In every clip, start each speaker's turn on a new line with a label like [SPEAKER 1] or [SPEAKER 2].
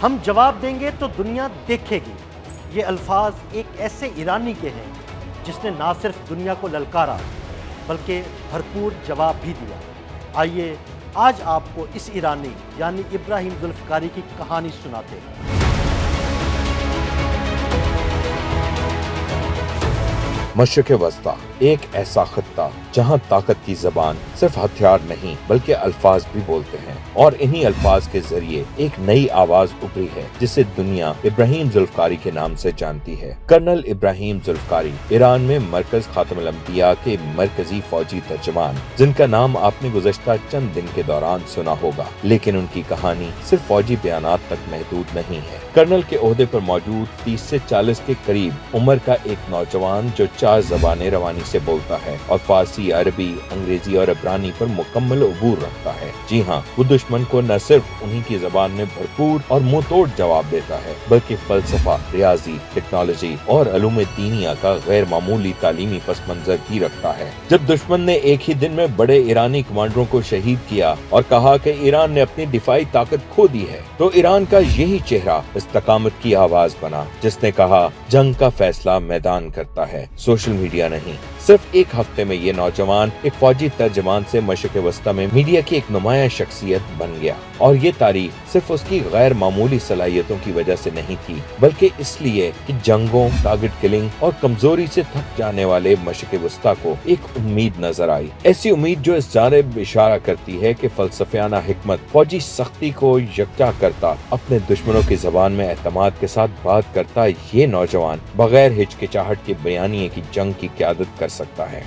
[SPEAKER 1] ہم جواب دیں گے تو دنیا دیکھے گی۔ یہ الفاظ ایک ایسے ایرانی کے ہیں جس نے نہ صرف دنیا کو للکارا بلکہ بھرپور جواب بھی دیا۔ آئیے آج آپ کو اس ایرانی یعنی ابراہیم ذوالفقاری کی کہانی سناتے ہیں۔
[SPEAKER 2] مشرق وسطی ایک ایسا خطہ جہاں طاقت کی زبان صرف ہتھیار نہیں بلکہ الفاظ بھی بولتے ہیں، اور انہی الفاظ کے ذریعے ایک نئی آواز ابھری ہے جسے دنیا ابراہیم ذوالفقاری کے نام سے جانتی ہے۔ کرنل ابراہیم ذوالفقاری ایران میں مرکز خاتم الانبیاء کے مرکزی فوجی ترجمان، جن کا نام آپ نے گزشتہ چند دن کے دوران سنا ہوگا، لیکن ان کی کہانی صرف فوجی بیانات تک محدود نہیں ہے۔ کرنل کے عہدے پر موجود 30 سے 40 کے قریب عمر کا ایک نوجوان جو 4 زبانیں روانی سے بولتا ہے اور فارسی، عربی، انگریزی اور عبرانی پر مکمل عبور رکھتا ہے۔ جی ہاں، وہ دشمن کو نہ صرف انہی کی زبان میں بھرپور اور منہ توڑ جواب دیتا ہے بلکہ فلسفہ، ریاضی، ٹیکنالوجی اور علوم دینیا کا غیر معمولی تعلیمی پس منظر بھی رکھتا ہے۔ جب دشمن نے ایک ہی دن میں بڑے ایرانی کمانڈروں کو شہید کیا اور کہا کہ ایران نے اپنی دفاعی طاقت کھو دی ہے، تو ایران کا یہی چہرہ استقامت کی آواز بنا، جس نے کہا جنگ کا فیصلہ میدان کرتا ہے، سوشل میڈیا نہیں۔ صرف ایک ہفتے میں یہ نوجوان ایک فوجی ترجمان سے مشرق وسطی میں میڈیا کی ایک نمایاں شخصیت بن گیا، اور یہ تعریف صرف اس کی غیر معمولی صلاحیتوں کی وجہ سے نہیں تھی بلکہ اس لیے کہ جنگوں، ٹارگٹ کلنگ اور کمزوری سے تھک جانے والے مشرق وسطی کو ایک امید نظر آئی، ایسی امید جو اس جانب اشارہ کرتی ہے کہ فلسفیانہ حکمت فوجی سختی کو یکجا کرتا، اپنے دشمنوں کی زبان میں اعتماد کے ساتھ بات کرتا یہ نوجوان بغیر ہچکچاہٹ کے بیانیے کی جنگ کی قیادت کر سکتا ہے۔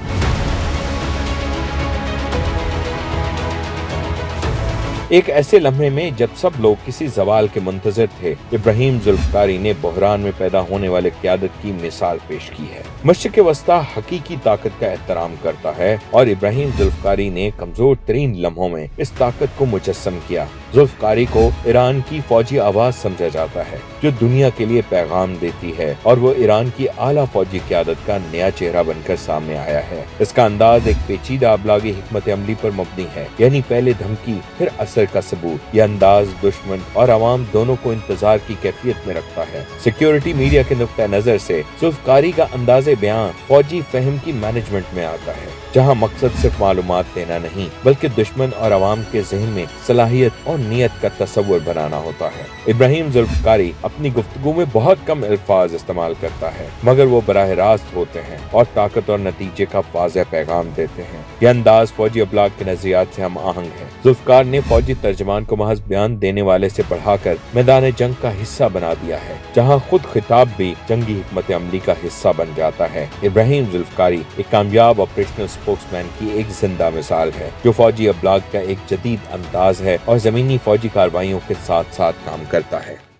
[SPEAKER 2] ایک ایسے لمحے میں جب سب لوگ کسی زوال کے منتظر تھے، ابراہیم ذوالفقاری نے بحران میں پیدا ہونے والے قیادت کی مثال پیش کی ہے۔ مشرق وسطی حقیقی طاقت کا احترام کرتا ہے، اور ابراہیم ذوالفقاری نے کمزور ترین لمحوں میں اس طاقت کو مجسم کیا۔ ذوالفقاری کو ایران کی فوجی آواز سمجھا جاتا ہے جو دنیا کے لیے پیغام دیتی ہے، اور وہ ایران کی اعلیٰ فوجی قیادت کا نیا چہرہ بن کر سامنے آیا ہے۔ اس کا انداز ایک پیچیدہ ابلاغی حکمت عملی پر مبنی ہے، یعنی پہلے دھمکی پھر اثر کا ثبوت۔ یہ انداز دشمن اور عوام دونوں کو انتظار کی کیفیت میں رکھتا ہے۔ سیکیورٹی میڈیا کے نقطہ نظر سے ذوالفقاری کا انداز بیان فوجی فہم کی مینجمنٹ میں آتا ہے، جہاں مقصد صرف معلومات دینا نہیں بلکہ دشمن اور عوام کے ذہن میں صلاحیت اور نیت کا تصور بنانا ہوتا ہے۔ ابراہیم ذوالفقاری اپنی گفتگو میں بہت کم الفاظ استعمال کرتا ہے، مگر وہ براہ راست ہوتے ہیں اور طاقت اور نتیجے کا واضح پیغام دیتے ہیں۔ یہ انداز فوجی ابلاغ کے نظریات سے ہم آہنگ ہے۔ ذوالفقار نے فوجی ترجمان کو محض بیان دینے والے سے بڑھا کر میدان جنگ کا حصہ بنا دیا ہے، جہاں خود خطاب بھی جنگی حکمت عملی کا حصہ بن جاتا ہے۔ ابراہیم ذوالفقاری ایک کامیاب آپریشنل اسپوکس مین کی ایک زندہ مثال ہے، جو فوجی ابلاغ کا ایک جدید انداز ہے اور زمینی فوجی کارروائیوں کے ساتھ ساتھ کام کرتا ہے۔